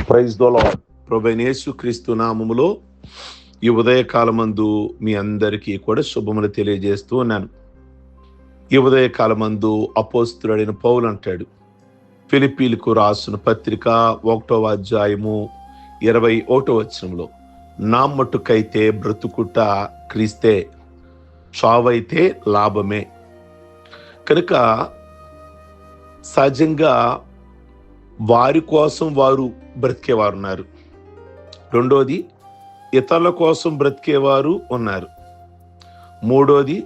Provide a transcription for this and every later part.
Praise the lord. ప్రభువైన యేసుక్రీస్తు నామములో ఈ ఉదయకాలమందు మీ అందరికీ కూడా శుభములు తెలియజేస్తూ ఉన్నాను. ఈ ఉదయకాలమందు అపోస్తలుడైన పౌలు అంటాడు, ఫిలిప్పీలకు రాసిన పత్రిక 1వ అధ్యాయము 21వ వచనంలో, నా మట్టుకైతే బ్రతుకుట క్రీస్తే, చావైతే లాభమే. కనుక సహజంగా వారి కోసం వారు బ్రతికేవారు ఉన్నారు. రెండోది, ఇతరుల కోసం బ్రతికేవారు ఉన్నారు. మూడోది,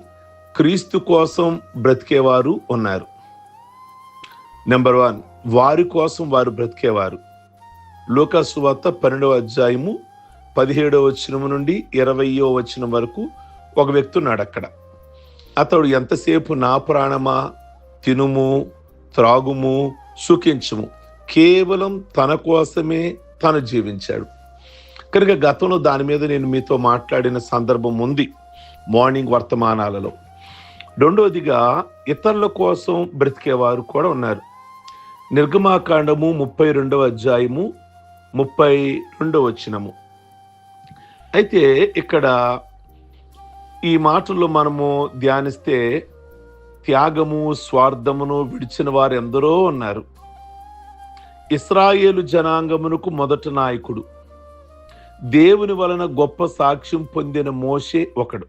క్రీస్తు కోసం బ్రతికేవారు ఉన్నారు. నెంబర్ 1, వారి కోసం వారు బ్రతికేవారు. లూకా సువార్త 12వ అధ్యాయము 17వ వచనం నుండి 20వ వచనం వరకు ఒక వ్యక్తి ఉన్నాడు. అక్కడ అతడు, ఎంతసేపు నా ప్రాణమా, తినుము, త్రాగుము, సుఖించుము, కేవలం తన కోసమే తను జీవించాడు. కనుక గతంలో దాని మీద నేను మీతో మాట్లాడిన సందర్భం ఉంది మార్నింగ్ వర్తమానాలలో. రెండోదిగా, ఇతరుల కోసం బ్రతికేవారు కూడా ఉన్నారు. నిర్గమాకాండము 32వ అధ్యాయము 32వ వచనము. అయితే ఇక్కడ ఈ మాటల్లో మనము ధ్యానిస్తే, త్యాగము, స్వార్థమును విడిచిన వారు ఎందరో ఉన్నారు. ఇశ్రాయేలు జనాంగమునకు మొదటి నాయకుడు, దేవుని వలన గొప్ప సాక్ష్యం పొందిన మోషే ఒకడు.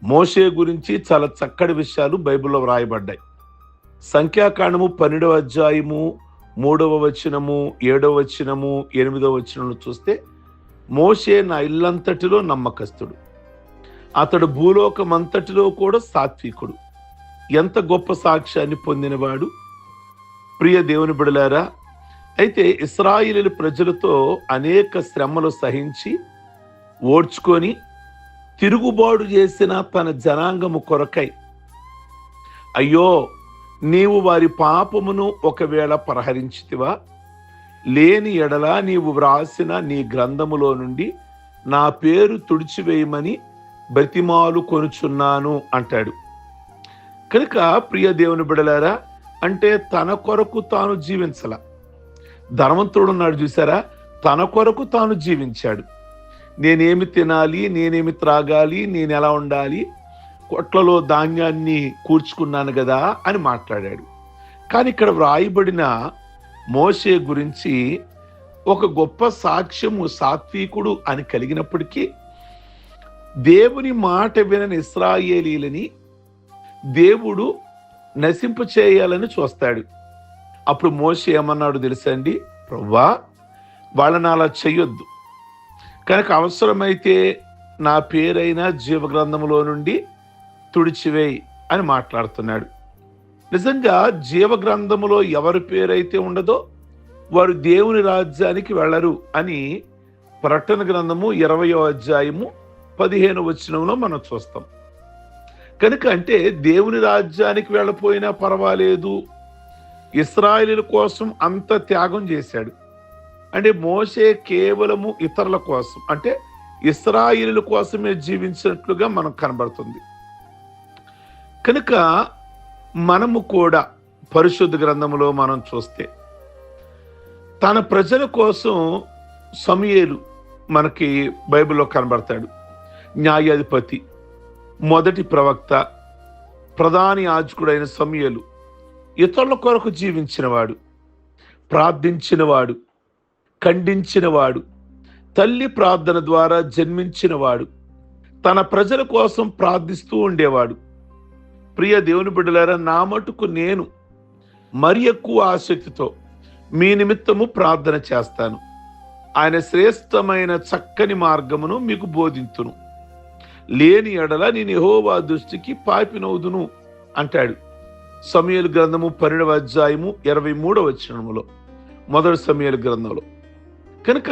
మోషే గురించి చాలా చక్కటి విషయాలు బైబిల్లో వ్రాయబడ్డాయి. సంఖ్యాకాండము 12వ అధ్యాయము 3వ వచనము, 7వ వచనము, 8వ వచనంలో చూస్తే, మోషే నా ఇల్లంతటిలో నమ్మకస్తుడు, అతడు భూలోకమంతటిలో కూడా సాత్వికుడు. ఎంత గొప్ప సాక్ష్యాన్ని పొందినవాడు. ప్రియ దేవుని బిడ్డలారా, అయితే ఇశ్రాయేలు ప్రజలతో అనేక శ్రమలు సహించి ఓడ్చుకొని తిరుగుబాటు చేసిన తన జనాంగము కొరకై, అయ్యో నీవు వారి పాపమును ఒకవేళ పరిహరించితివా, లేని ఎడల నీవు వ్రాసిన నీ గ్రంథములో నుండి నా పేరు తుడిచివేయమని బ్రతిమాలు కొనుచున్నాను అంటాడు. కనుక ప్రియ దేవుని బిడ్డలారా, అంటే తన కొరకు తాను జీవించాల. ధనవంతుడు ఉన్నాడు చూసారా, తన కొరకు తాను జీవించాడు. నేనేమి తినాలి, నేనేమి త్రాగాలి, నేను ఎలా ఉండాలి, కొట్లలో ధాన్యాన్ని కూర్చుకున్నాను కదా అని మాట్లాడాడు. కానీ ఇక్కడ వ్రాయబడిన మోషే గురించి ఒక గొప్ప సాక్ష్యము, సాత్వికుడు అని కలిగినప్పటికీ దేవుని మాట వినని ఇశ్రాయేలీలని దేవుడు నశింప చేయాలని చూస్తాడు. అప్పుడు మోషే ఏమన్నాడు తెలుసండి, ప్రభువా వాళ్ళని అలా చెయ్యొద్దు, కనుక అవసరమైతే నా పేరైనా జీవగ్రంథంలో నుండి తుడిచివేయి అని మాట్లాడుతున్నాడు. నిజంగా జీవగ్రంథములో ఎవరి పేరైతే ఉండదో వారు దేవుని రాజ్యానికి వెళ్ళరు అని ప్రకటన గ్రంథము 20వ అధ్యాయము 15వ వచనంలో మనం చూస్తాం. కనుక అంటే దేవుని రాజ్యానికి వెళ్ళపోయినా పర్వాలేదు, ఇశ్రాయేలు కోసం అంత త్యాగం చేశాడు. అంటే మోషే కేవలము ఇతరుల కోసం, అంటే ఇశ్రాయేలు కోసమే జీవించినట్లుగా మనకు కనబడుతుంది. కనుక మనము కూడా పరిశుద్ధ గ్రంథములో మనం చూస్తే, తన ప్రజల కోసం సమూయేలు మనకి బైబిల్లో కనబడతాడు. న్యాయాధిపతి, మొదటి ప్రవక్త, ప్రధాని యాజకుడైన సమూయేలు ఇతరుల కొరకు జీవించినవాడు, ప్రార్థించినవాడు, ఖండించినవాడు, తల్లి ప్రార్థన ద్వారా జన్మించినవాడు, తన ప్రజల కోసం ప్రార్థిస్తూ ఉండేవాడు. ప్రియ దేవుని బిడ్డలారా, నా మటుకు నేను మరి ఎక్కువ ఆసక్తితో మీ నిమిత్తము ప్రార్థన చేస్తాను. ఆయన శ్రేష్టమైన చక్కని మార్గమును మీకు బోధింతును, లేని ఎడల నేను యెహోవా దృష్టికి పాపినవుదును అంటాడు. సమూయేలు గ్రంథము 12వ అధ్యాయము 23వ వచనములో, మొదటి సమూయేలు గ్రంథంలో. కనుక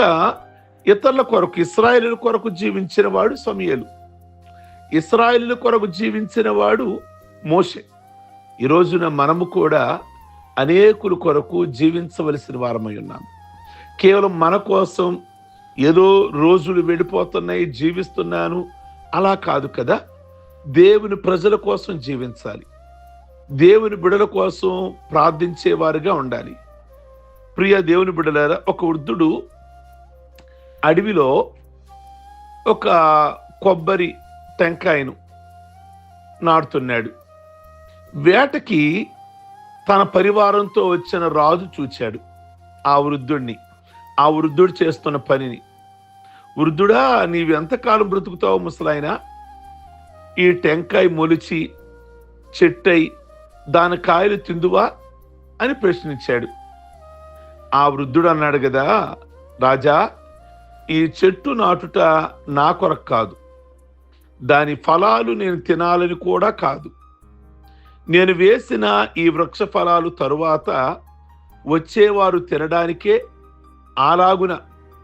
ఇతరుల కొరకు, ఇశ్రాయేలు కొరకు జీవించిన వాడు సమూయేలు, ఇశ్రాయేలు కొరకు జీవించిన వాడు మోషే. ఈ రోజున మనము కూడా అనేకుల కొరకు జీవించవలసిన వారమై ఉన్నాము. కేవలం మన కోసం ఏదో రోజులు వెళ్ళిపోతున్నాయి, జీవిస్తున్నాను అలా కాదు కదా. దేవుని ప్రజల కోసం జీవించాలి, దేవుని బిడల కోసం ప్రార్థించేవారుగా ఉండాలి. ప్రియ దేవుని బిడ్డలారా, ఒక వృద్ధుడు అడవిలో ఒక కొబ్బరి టెంకాయను నాటుతున్నాడు. వేటకి తన పరివారంతో వచ్చిన రాజు చూచాడు ఆ వృద్ధుడిని, ఆ వృద్ధుడు చేస్తున్న పనిని. వృద్ధుడా, నీవెంతకాలం బ్రతుకుతావు ముసలాయన? ఈ టెంకాయ మొలిచి చెట్టై దాని కాయలు తిందువా అని ప్రశ్నించాడు. ఆ వృద్ధుడు అన్నాడు కదా, రాజా, ఈ చెట్టు నాటుట నా కొరకు కాదు, దాని ఫలాలు నేను తినాలని కూడా కాదు. నేను వేసిన ఈ వృక్ష ఫలాలు తరువాత వచ్చేవారు తినడానికే అలాగున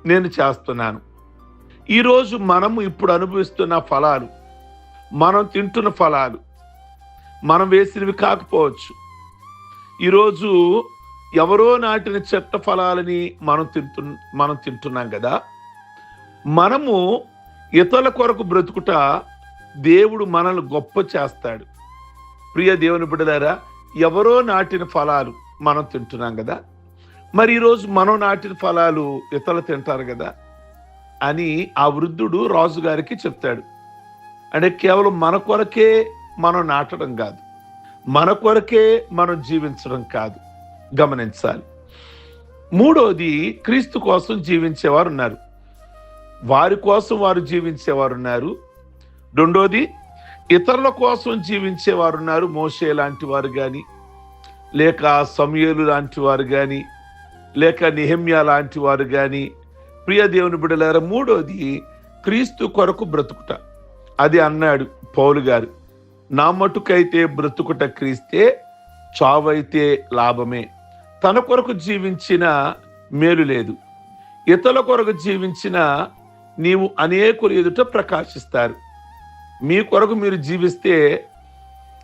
నేను చేస్తున్నాను. ఈరోజు మనము ఇప్పుడు అనుభవిస్తున్న ఫలాలు, మనం తింటున్న ఫలాలు మనం వేసినవి కాకపోవచ్చు. ఈరోజు ఎవరో నాటిన చెట్ల ఫలాలని మనం తింటున్నాం కదా. మనము ఇతరుల కొరకు బ్రతుకుట దేవుడు మనల్ని గొప్ప చేస్తాడు. ప్రియ దేవుని బిడ్డలారా, ఎవరో నాటిన ఫలాలు మనం తింటున్నాం కదా, మరి ఈరోజు మనం నాటిన ఫలాలు ఇతరులు తింటారు కదా అని ఆ వృద్ధుడు రాజుగారికి చెప్తాడు. అంటే కేవలం మన కొరకే మనం నాటడం కాదు, మన కొరకే మనం జీవించడం కాదు, గమనించాలి. మూడోది, క్రీస్తు కోసం జీవించేవారు ఉన్నారు, వారి కోసం వారు జీవించేవారు ఉన్నారు. రెండోది, ఇతరుల కోసం జీవించేవారు ఉన్నారు. మోషే లాంటి వారు కానీ, లేక సమూయేలు లాంటి వారు కానీ, లేక నెహెమ్యా లాంటి వారు కానీ. ప్రియ దేవుని బిడ్డలారా, మూడోది క్రీస్తు కొరకు బ్రతుకుట. అది అన్నాడు పౌలు గారు, నా మటుకైతే బ్రతుకుట క్రీస్తే, చావైతే లాభమే. తన కొరకు జీవించిన మేలు లేదు, ఇతరుల కొరకు జీవించిన నీవు అనేకులు ఎదుట ప్రకాశిస్తారు. మీ కొరకు మీరు జీవిస్తే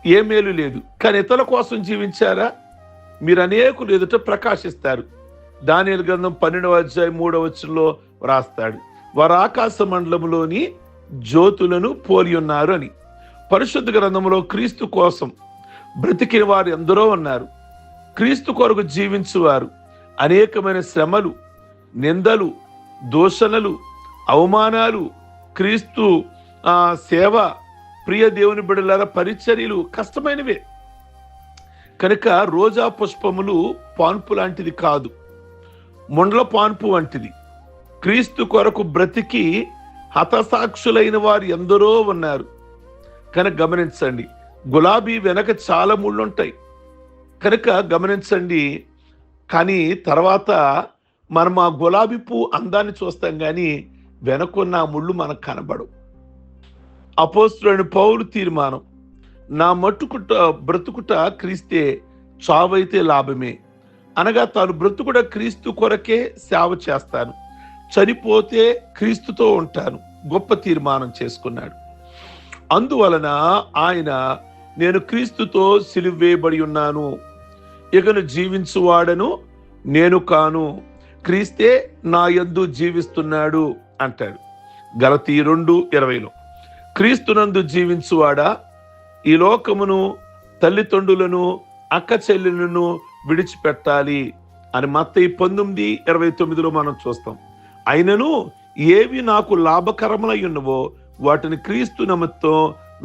ఏ మేలు లేదు, కానీ ఇతరుల కోసం జీవించారా, మీరు అనేకులు ఎదుట ప్రకాశిస్తారు. దానియేలు గ్రంథం 12:3 వ్రాస్తాడు, వారు ఆకాశ మండలంలోని జ్యోతులను పోలి ఉన్నారు అని. పరిశుద్ధ గ్రంథంలో క్రీస్తు కోసం బ్రతికిన వారు ఎందరో ఉన్నారు. క్రీస్తు కొరకు జీవించువారు అనేకమైన శ్రమలు, నిందలు, దూషణలు, అవమానాలు, క్రీస్తు సేవ, ప్రియ దేవుని బిడ్డలారా, పరిచర్యలు కష్టమైనవే. కనుక రోజా పుష్పములు పాన్పు లాంటిది కాదు, ముండ్ల పాన్పు వంటిది. క్రీస్తు కొరకు బ్రతికి హతసాక్షులైన వారు ఎందరో ఉన్నారు. కనుక గమనించండి, గులాబీ వెనక చాలా ముళ్ళు ఉంటాయి కనుక గమనించండి. కానీ తర్వాత మనం ఆ గులాబీ పువ్వు అందాన్ని చూస్తాం, కానీ వెనకున్న ముళ్ళు మనకు కనబడవు. అపోస్తలుడైన పౌలు తీర్మానం, నా మట్టుకుట బ్రతుకుట క్రీస్తే, చావైతే లాభమే. అనగా తాను బ్రతుకుట క్రీస్తు కొరకే సేవ చేస్తాను, చనిపోతే క్రీస్తుతో ఉంటాను, గొప్ప తీర్మానం చేసుకున్నాడు. అందువలన ఆయన, నేను క్రీస్తుతో సిలువ వేయబడి ఉన్నాను, ఇకను జీవించువాడను నేను కాను, క్రీస్తే నా యందు జీవిస్తున్నాడు అంటాడు. గలతీ 2:20. క్రీస్తునందు జీవించువాడా, ఈ లోకమును, తల్లిదండ్రులను, అక్క చెల్లెలను విడిచిపెట్టాలి అని మత్తయి 19:29 మనం చూస్తాం. అయినను ఏవి నాకు లాభకరములై ఉన్నవో వాటిని క్రీస్తు నిమిత్తం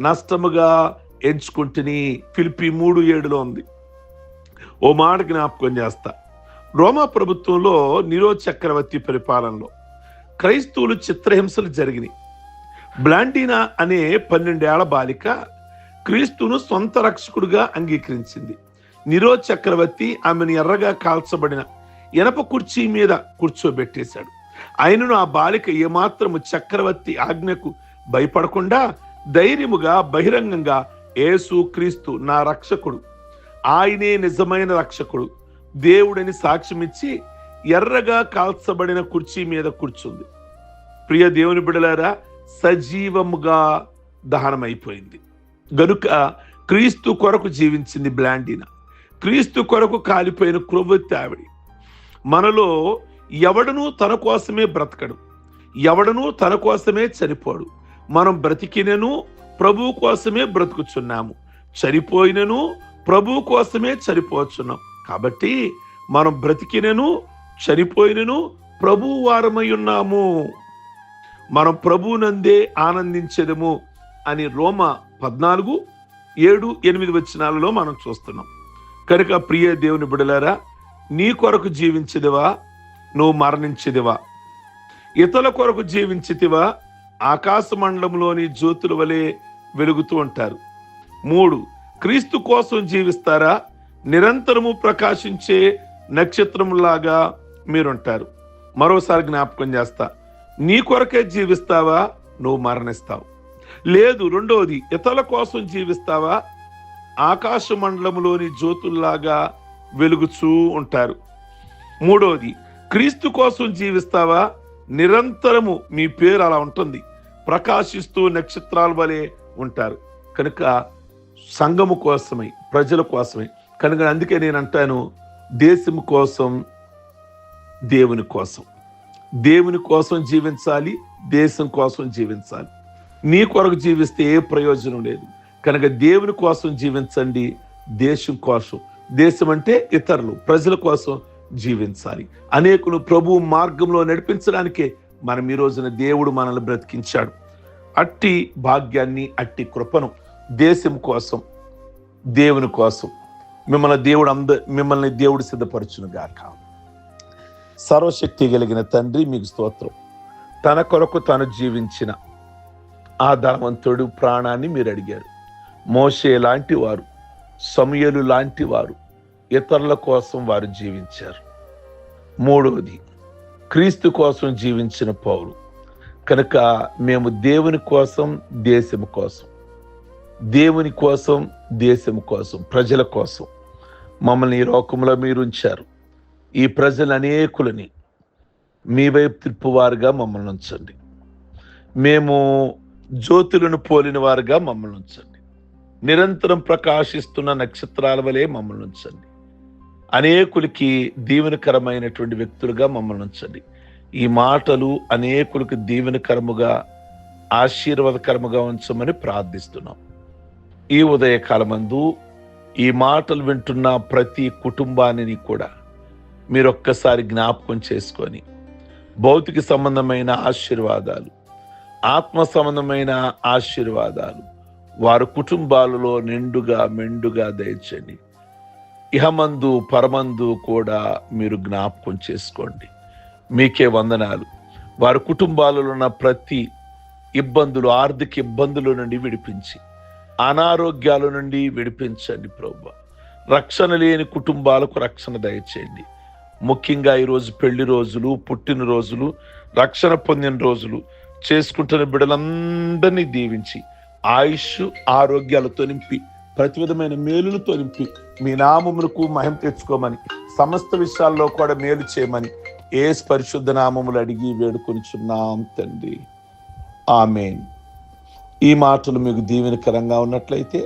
నష్టముగా ఎంచుకుంటుని. ఫిలిప్పీ 3:7 ఉంది. ఓ మాట జ్ఞాపకం చేస్తా. రోమా ప్రభుత్వంలో నీరో చక్రవర్తి పరిపాలనలో క్రైస్తవులు చిత్రహింసలు జరిగినాయి. బ్లాండినా అనే 12 ఏళ్ల బాలిక క్రీస్తును సొంత రక్షకుడుగా అంగీకరించింది. నీరో చక్రవర్తి ఆమెను ఎర్రగా కాల్చబడిన ఇనప కుర్చీ మీద కూర్చోబెట్టేశాడు. ఆయనను ఆ బాలిక ఏమాత్రము చక్రవర్తి ఆజ్ఞకు భయపడకుండా ధైర్యముగా బహిరంగంగా, యేసు క్రీస్తు నా రక్షకుడు, ఆయనే నిజమైన రక్షకుడు, దేవుడని సాక్ష్యమిచ్చి ఎర్రగా కాల్చబడిన కుర్చీ మీద కూర్చుంది. ప్రియ దేవుని బిడ్డలారా, సజీవముగా దహనమైపోయింది. గనుక క్రీస్తు కొరకు జీవించింది బ్లాండినా, క్రీస్తు కొరకు కాలిపోయిన క్రొవ్వొత్తి ఆవిడి. మనలో ఎవడనూ తన కోసమే బ్రతకడు, ఎవడనూ తన కోసమే చనిపోడు. మనం బ్రతికినను ప్రభువు కోసమే బ్రతుకుచున్నాము, చనిపోయినను ప్రభువు కోసమే చనిపోతున్నాం. కాబట్టి మనం బ్రతికినను చనిపోయినను ప్రభువు వారమై ఉన్నాము, మనం ప్రభువునందే ఆనందించెదము అని రోమ 14:7-8 వచనాలలో మనం చూస్తున్నాం. కనుక ప్రియ దేవుని బిడ్డలారా, నీ కొరకు జీవించదివా, నువ్వు మరణించదివా? ఇతరుల కొరకు జీవించితివా? ఆకాశ మండలంలోని జ్యోతుల వలె వెలుగుతూ ఉంటారు. 3, క్రీస్తు కోసం జీవిస్తారా? నిరంతరము ప్రకాశించే నక్షత్రంలాగా మీరుంటారు. మరోసారి జ్ఞాపకం చేస్తా, నీ కొరకే జీవిస్తావా? నువ్వు మరణిస్తావు. లేదు, రెండోది, ఇతరుల కోసం జీవిస్తావా? ఆకాశ మండలంలోని జ్యోతుల్లాగా వెలుగుచూ ఉంటారు. మూడోది, క్రీస్తు కోసం జీవిస్తావా? నిరంతరము మీ పేరు అలా ఉంటుంది, ప్రకాశిస్తూ నక్షత్రాల వలె ఉంటారు. కనుక సంఘము కోసమై, ప్రజల కోసమై. కనుక అందుకే నేను అంటాను, దేశం కోసం, దేవుని కోసం. దేవుని కోసం జీవించాలి, దేశం కోసం జీవించాలి. నీ కొరకు జీవిస్తే ఏ ప్రయోజనం లేదు. కనుక దేవుని కోసం జీవించండి, దేశం కోసం. దేశం అంటే ఇతరులు, ప్రజల కోసం జీవించాలి. అనేకులు ప్రభువు మార్గంలో నడిపించడానికే మనం ఈ రోజున దేవుడు మనల్ని బ్రతికించాడు. అట్టి భాగ్యాన్ని, అట్టి కృపను దేశం కోసం, దేవుని కోసం మిమ్మల్ని దేవుడు సిద్ధపరచును గాక. సర్వశక్తి కలిగిన తండ్రి, మీకు స్తోత్రం. తన కొరకు తను జీవించిన ఆ ధనవంతుడు ప్రాణాన్ని మీరు అడిగారు. మోషే లాంటి వారు, సమూయేలు లాంటి వారు ఇతరుల కోసం వారు జీవించారు. మూడవది, క్రీస్తు కోసం జీవించిన పౌలు. కనుక మేము దేవుని కోసం, దేశము కోసం, దేవుని కోసం, దేశము కోసం, ప్రజల కోసం మమ్మల్ని ఈ లోకంలో మీరు ఉంచారు. ఈ ప్రజలు అనేకులని మీ వైపు తిప్పువారుగా మమ్మల్ని ఉంచండి. మేము జ్యోతులను పోలిన వారుగా మమ్మల్ని ఉంచండి. నిరంతరం ప్రకాశిస్తున్న నక్షత్రాల వలె మమ్మల్ని ఉంచండి. అనేకులకి దీవెనకరమైనటువంటి వ్యక్తులుగా మమ్మల్ని ఉంచండి. ఈ మాటలు అనేకులకు దీవెనకరముగా, ఆశీర్వాదకరముగా ఉంచమని ప్రార్థిస్తున్నాం. ఈ ఉదయకాలమందు ఈ మాటలు వింటున్న ప్రతి కుటుంబాన్ని కూడా మీరు ఒక్కసారి జ్ఞాపకం చేసుకొని భౌతిక సంబంధమైన ఆశీర్వాదాలు, ఆత్మ సంబంధమైన ఆశీర్వాదాలు వారి కుటుంబాలలో నిండుగా మెండుగా దయచేయండి. ఇహమందు పరమందు కూడా మీరు జ్ఞాపకం చేసుకోండి. మీకే వందనాలు. వారి కుటుంబాలలో ఉన్న ప్రతి ఇబ్బందులు, ఆర్థిక ఇబ్బందుల నుండి విడిపించి, అనారోగ్యాల నుండి విడిపించండి ప్రభువా. రక్షణ లేని కుటుంబాలకు రక్షణ దయచేయండి. ముఖ్యంగా ఈరోజు పెళ్లి రోజులు, పుట్టినరోజులు, రక్షణ పొందిన రోజులు చేసుకుంటున్న బిడ్డలందరినీ దీవించి, ఆయుష్ ఆరోగ్యాలతో నింపి, ప్రతి విధమైన మేలులతో నింపి, మీ నామమునకు మహిమ తెచ్చుకోమని, సమస్త విషయాల్లో కూడా మేలు చేయమని యేసు పరిశుద్ధ నామములు అడిగి వేడుకొనిచున్నాం తండ్రి. ఆమేన్. ఈ మాటలు మీకు దీవెనకరంగా ఉన్నట్లయితే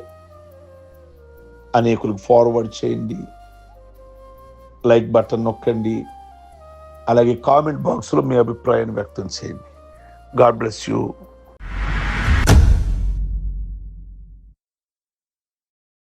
అనేకులకు ఫార్వర్డ్ చేయండి, లైక్ బటన్ నొక్కండి, అలాగే కామెంట్ బాక్స్లో మీ అభిప్రాయాన్ని వ్యక్తం చేయండి. God bless you.